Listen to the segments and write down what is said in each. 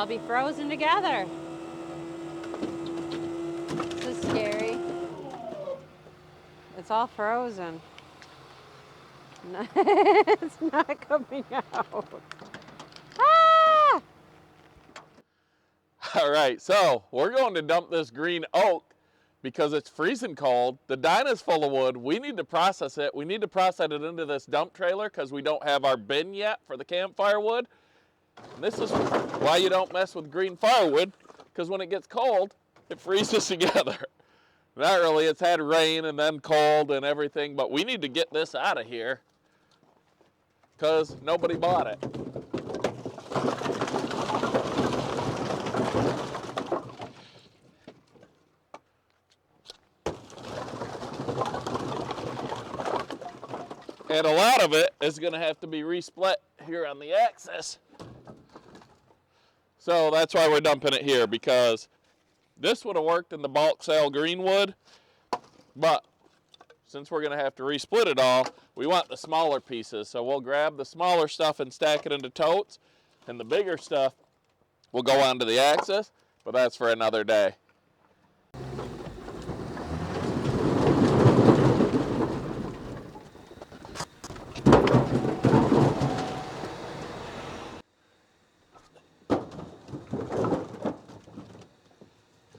all be frozen together. This is scary. It's all frozen. No, it's not coming out. Ah! All right, so we're going to dump this green oak because it's freezing cold. The Dyna's full of wood. We need to process it. We need to process it into this dump trailer because we don't have our bin yet for the campfire wood. And this is why you don't mess with green firewood, because when it gets cold, it freezes together. Not really, it's had rain and then cold and everything, but we need to get this out of here because nobody bought it. And a lot of it is going to have to be resplit here on the axis. So that's why we're dumping it here, because this would have worked in the bulk sale greenwood, but since we're going to have to resplit it all, we want the smaller pieces. So we'll grab the smaller stuff and stack it into totes, and the bigger stuff will go onto the axis, but that's for another day.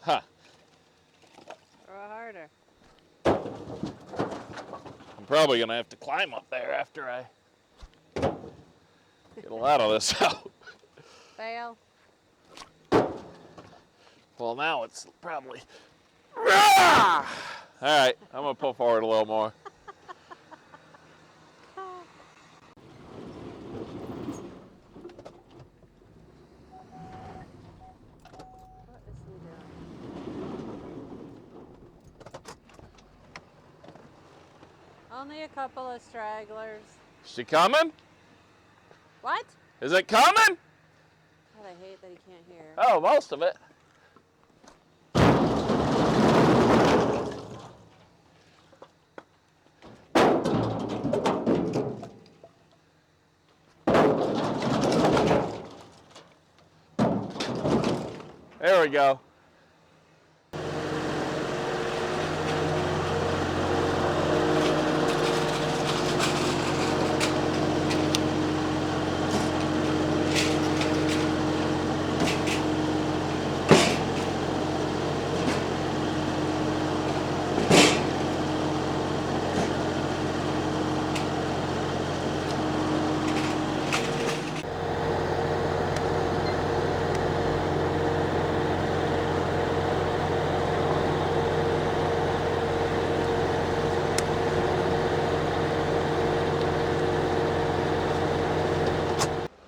Huh. Throw harder. I'm probably going to have to climb up there after I get a lot of this out. Fail. Well, now it's probably... All right, I'm going to pull forward a little more. Only a couple of stragglers. Is she coming? What? Is it coming? God, I hate that he can't hear. Oh, most of it. There we go.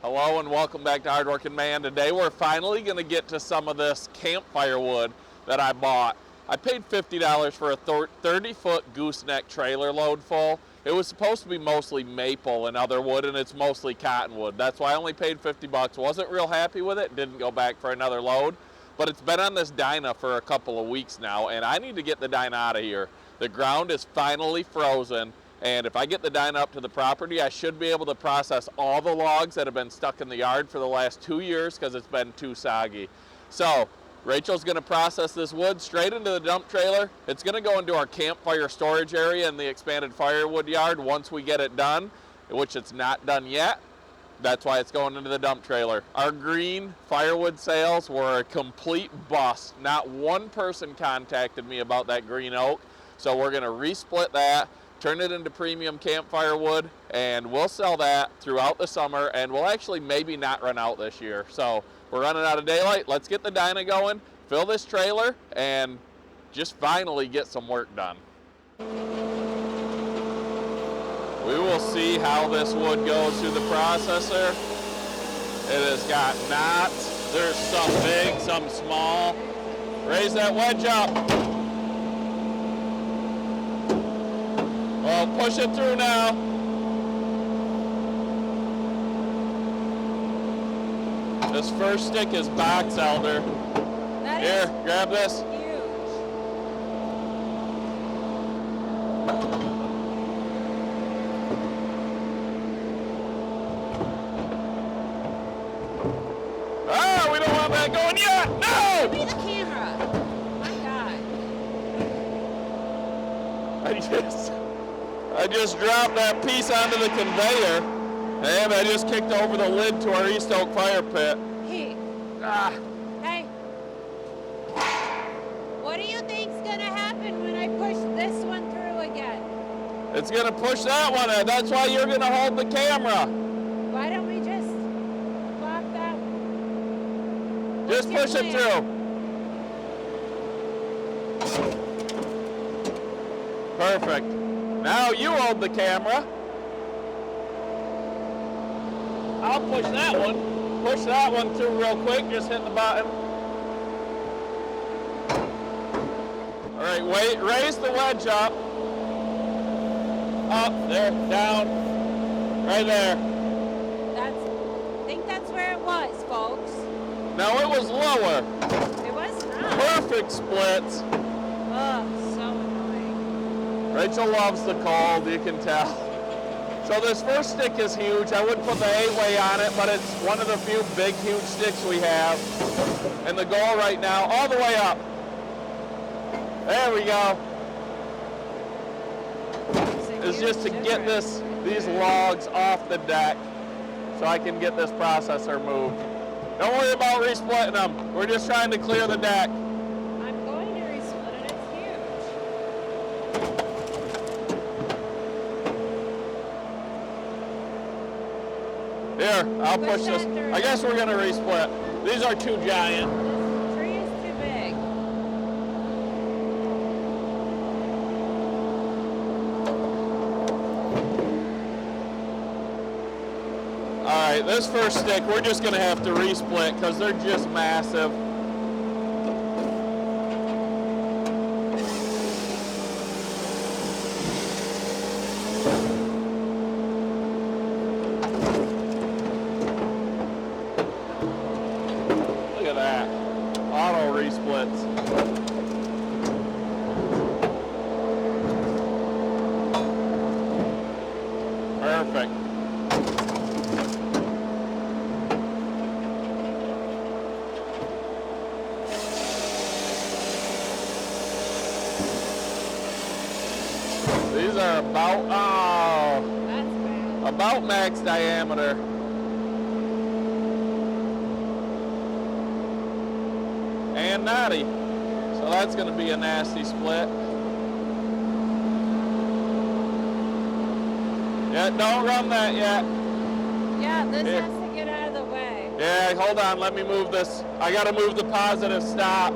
Hello and welcome back to Hardworking Man. Today we're finally going to get to some of this campfire wood that I bought. I paid $50 for a 30-foot gooseneck trailer load full. It was supposed to be mostly maple and other wood, and it's mostly cottonwood. That's why I only paid 50 bucks. Wasn't real happy with it, didn't go back for another load. But it's been on this Dyna for a couple of weeks now, and I need to get the Dyna out of here. The ground is finally frozen. And if I get the Dyna up to the property, I should be able to process all the logs that have been stuck in the yard for the last 2 years because it's been too soggy. So Rachel's going to process this wood straight into the dump trailer. It's going to go into our campfire storage area in the expanded firewood yard once we get it done, which it's not done yet. That's why it's going into the dump trailer. Our green firewood sales were a complete bust. Not one person contacted me about that green oak. So we're going to resplit that, turn it into premium campfire wood, and we'll sell that throughout the summer, and we'll actually maybe not run out this year. So we're running out of daylight. Let's get the Dyna going, fill this trailer, and just finally get some work done. We will see how this wood goes through the processor. It has got knots. There's some big, some small. Raise that wedge up. Well, push it through now. This first stick is box elder. Here, grab this. Huge. Ah, we don't want I just dropped that piece onto the conveyor, and I just kicked over the lid to our East Oak fire pit. Hey. Hey. What do you think's gonna happen when I push this one through again? It's gonna push that one in. That's why you're gonna hold the camera. Why don't we just lock that? Just push it through. Perfect. Now you hold the camera. I'll push that one. Push that one through real quick. Just hit the button. All right, wait. Raise the wedge up. Up, there, down. Right there. I think that's where it was, folks. No, it was lower. It was not. Perfect splits. Oh, so annoying. Rachel loves the cold, you can tell. So this first stick is huge. I would put the 8-way on it, but it's one of the few big, huge sticks we have. And the goal right now, all the way up. There we go. Is just to get these logs off the deck so I can get this processor moved. Don't worry about resplitting them. We're just trying to clear the deck. I'm going to resplit it. It's huge. Here, I'll push this. through. I guess we're going to resplit. These are too giant. This tree is too big. All right, this first stick, we're just going to have to resplit because they're just massive. Look at that. Auto resplits. Perfect. These are about max diameter. And knotty. So that's going to be a nasty split. Yeah, don't run that yet. Yeah, this has to get out of the way. Yeah, hold on, let me move this. I got to move the positive stop.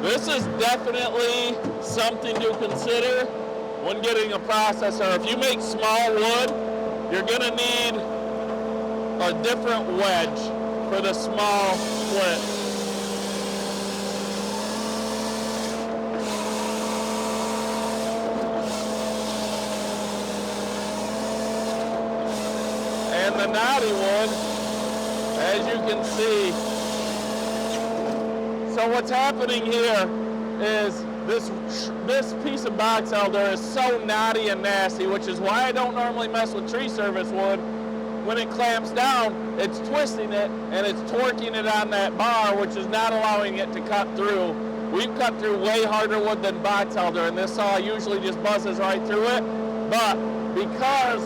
This is definitely something to consider when getting a processor. If you make small wood, you're going to need a different wedge for the small split. And the knotty wood, as you can see. So what's happening here is this piece of box elder is so knotty and nasty, which is why I don't normally mess with tree service wood. When it clamps down, it's twisting it and it's torquing it on that bar, which is not allowing it to cut through. We've cut through way harder wood than box elder, and this saw usually just buzzes right through it. But because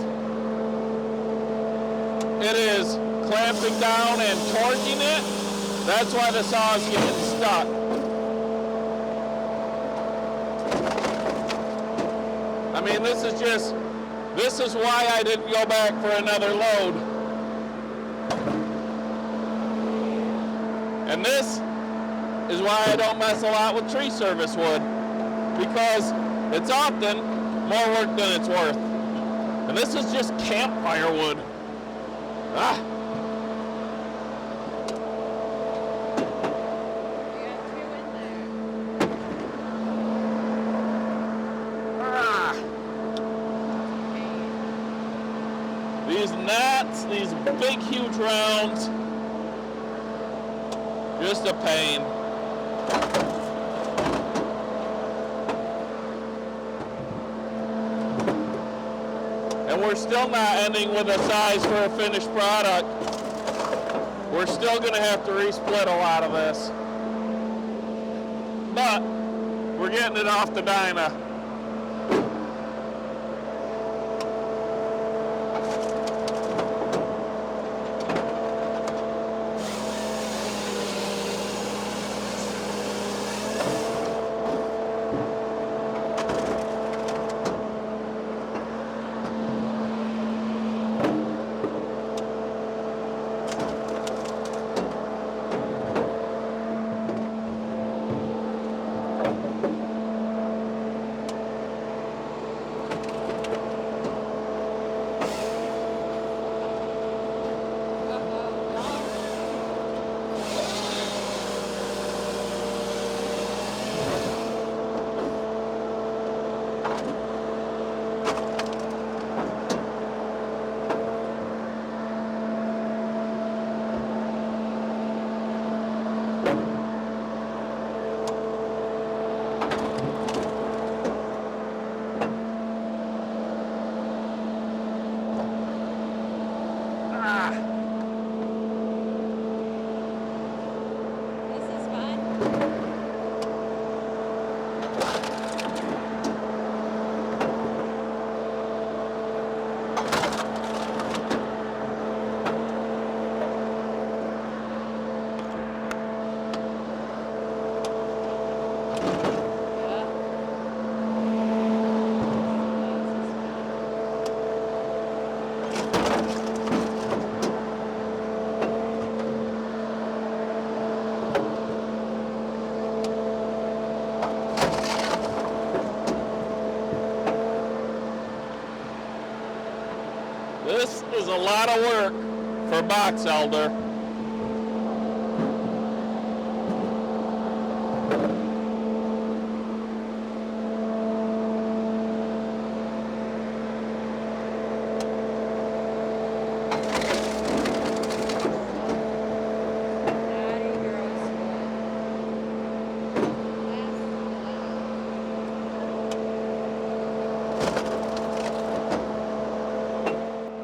it is clamping down and torquing it, that's why the saw is getting stuck. I mean, this is why I didn't go back for another load. And this is why I don't mess a lot with tree service wood, because it's often more work than it's worth. And this is just campfire wood. These nuts, these big, huge rounds, just a pain. And we're still not ending with a size for a finished product. We're still gonna have to resplit a lot of this. But we're getting it off the Dyna. This is a lot of work for box elder.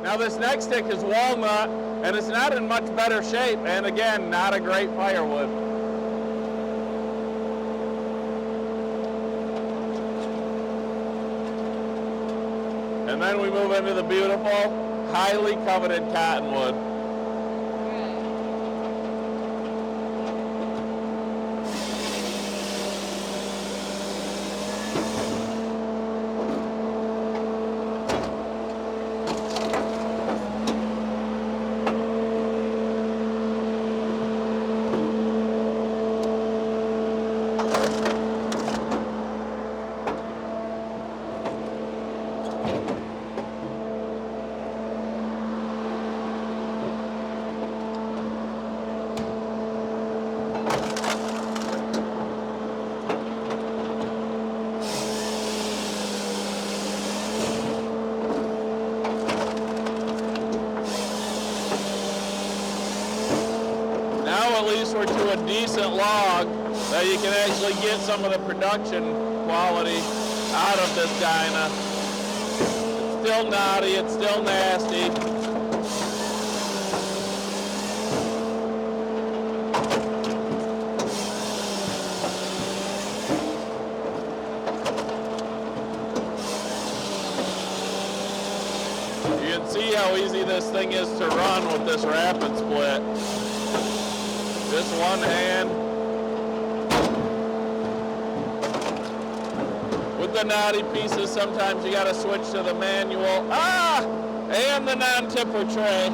Now this next stick is walnut, and it's not in much better shape, and again, not a great firewood. And then we move into the beautiful, highly coveted cottonwood. We're to a decent log that you can actually get some of the production quality out of this Dyna. It's still knotty, it's still nasty. You can see how easy this thing is to run with this rapid split. Just one hand. With the knotty pieces, sometimes you gotta switch to the manual. And the non-tipper tray.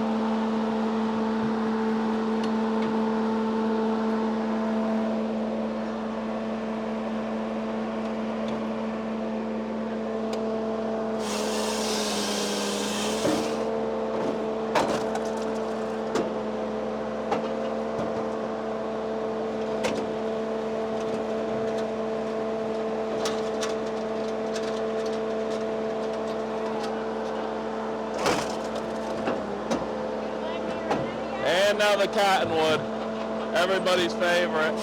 And now the cottonwood, everybody's favorite.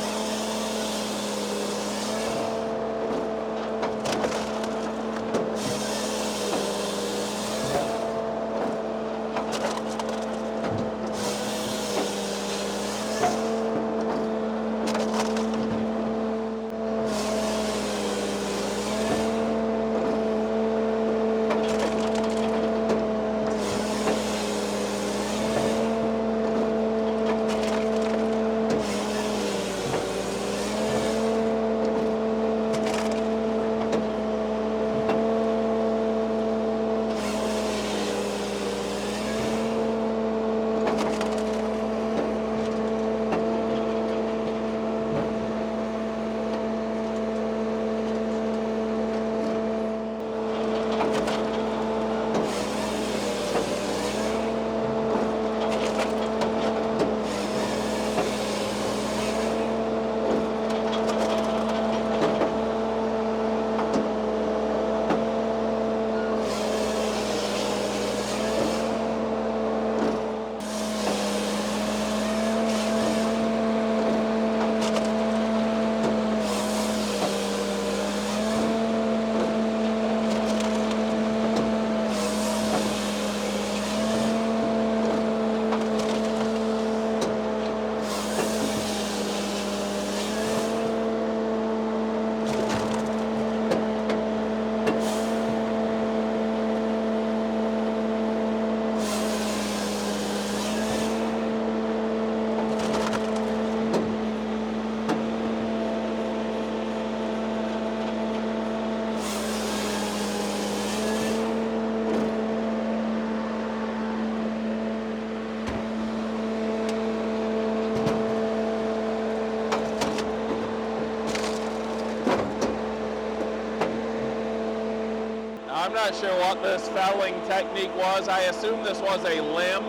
I'm not sure what this felling technique was. I assume this was a limb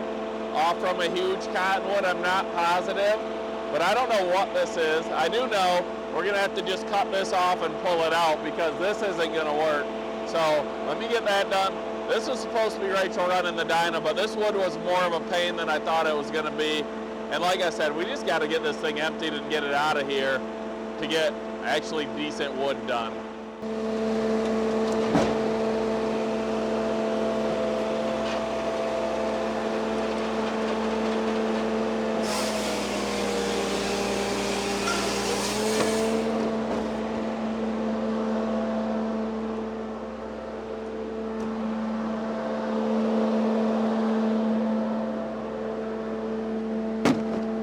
off from a huge cottonwood. I'm not positive, but I don't know what this is. I do know we're gonna have to just cut this off and pull it out because this isn't gonna work. So let me get that done. This was supposed to be Rachel running the Dyna, but this wood was more of a pain than I thought it was gonna be. And like I said, we just gotta get this thing emptied and get it out of here to get actually decent wood done.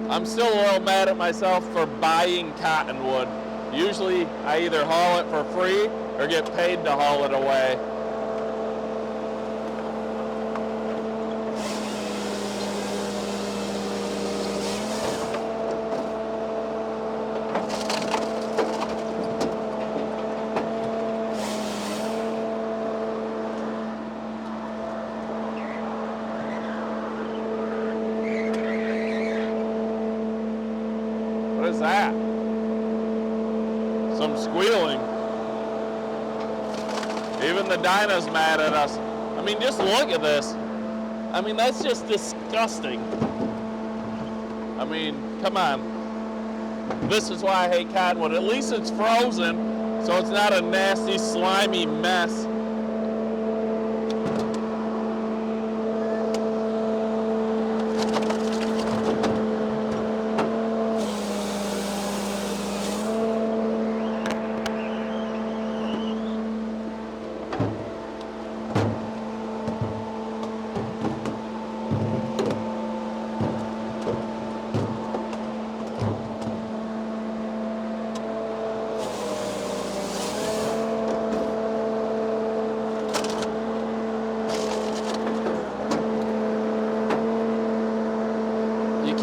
I'm still a little mad at myself for buying cottonwood. Usually I either haul it for free or get paid to haul it away. What is that? Some squealing. Even the Dyna's mad at us. I mean, just look at this. I mean, that's just disgusting. I mean, come on. This is why I hate cottonwood. At least it's frozen, so it's not a nasty, slimy mess.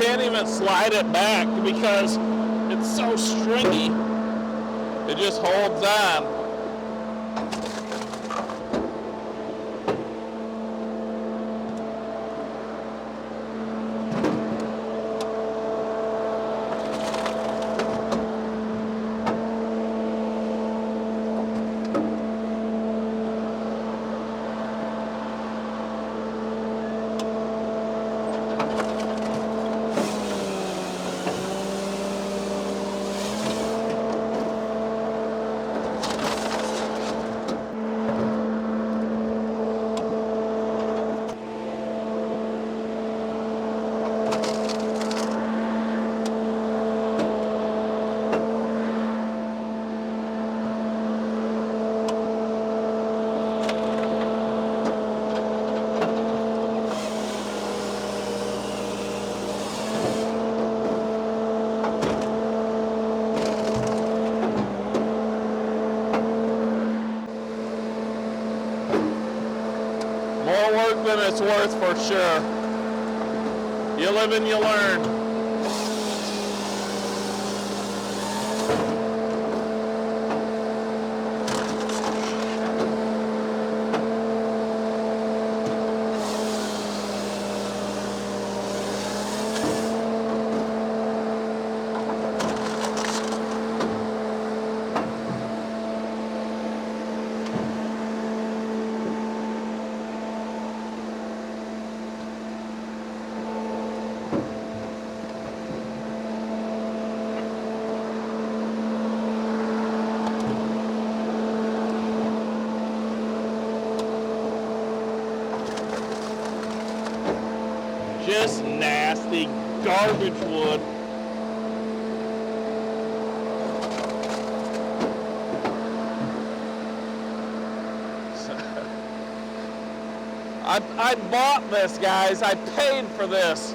Can't even slide it back because it's so stringy. It just holds on. than it's worth for sure. You live and you learn. Just nasty garbage wood. I bought this, guys. I paid for this.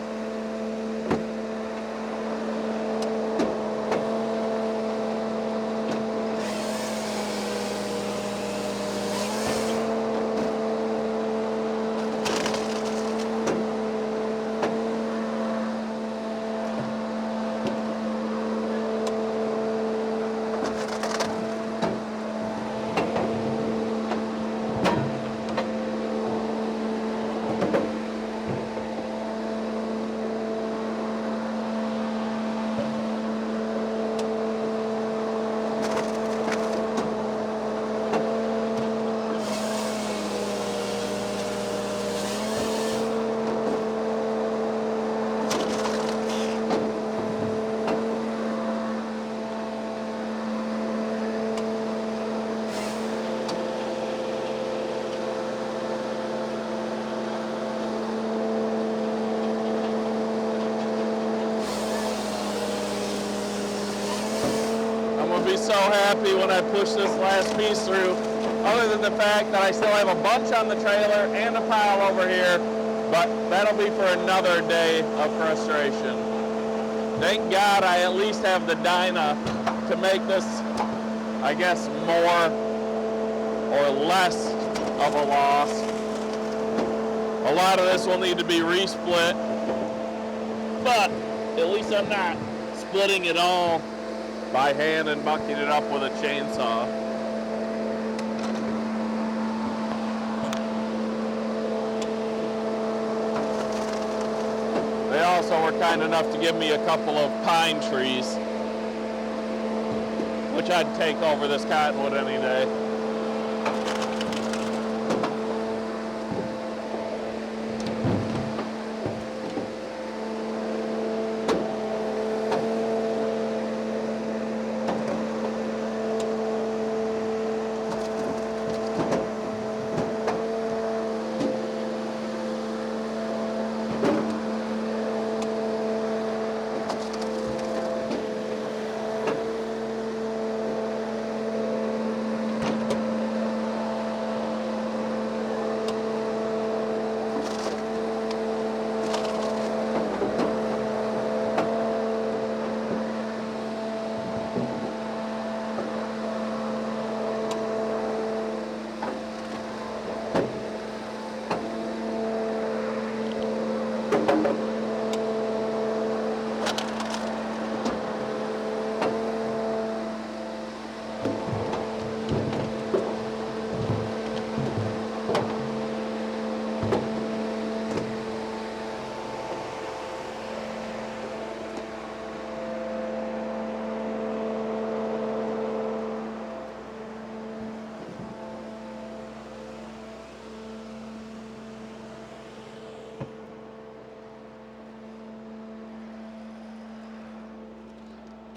Be so happy when I push this last piece through, other than the fact that I still have a bunch on the trailer and a pile over here, but that'll be for another day of frustration. Thank God I at least have the Dyna to make this, I guess, more or less of a loss. A lot of this will need to be resplit, but at least I'm not splitting it all by hand and mucking it up with a chainsaw. They also were kind enough to give me a couple of pine trees, which I'd take over this cottonwood any day.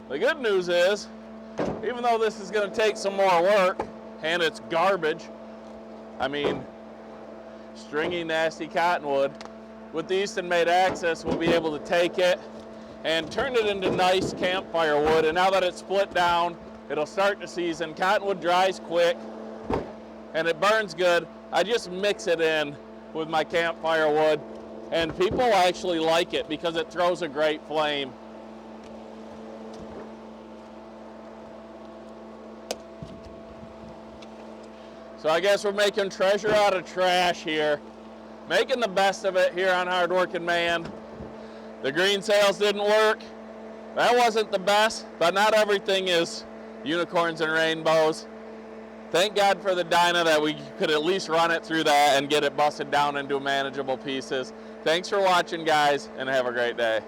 The good news is, even though this is going to take some more work, and it's garbage, I mean, stringy, nasty cottonwood, with the Easton Made Access, we'll be able to take it and turn it into nice campfire wood. And now that it's split down, it'll start to season. Cottonwood dries quick, and it burns good. I just mix it in with my campfire wood, and people actually like it because it throws a great flame. So I guess we're making treasure out of trash here. making the best of it here on Hardworking Man. The green sails didn't work. That wasn't the best, but not everything is unicorns and rainbows. Thank God for the Dyna that we could at least run it through that and get it busted down into manageable pieces. Thanks for watching, guys, and have a great day.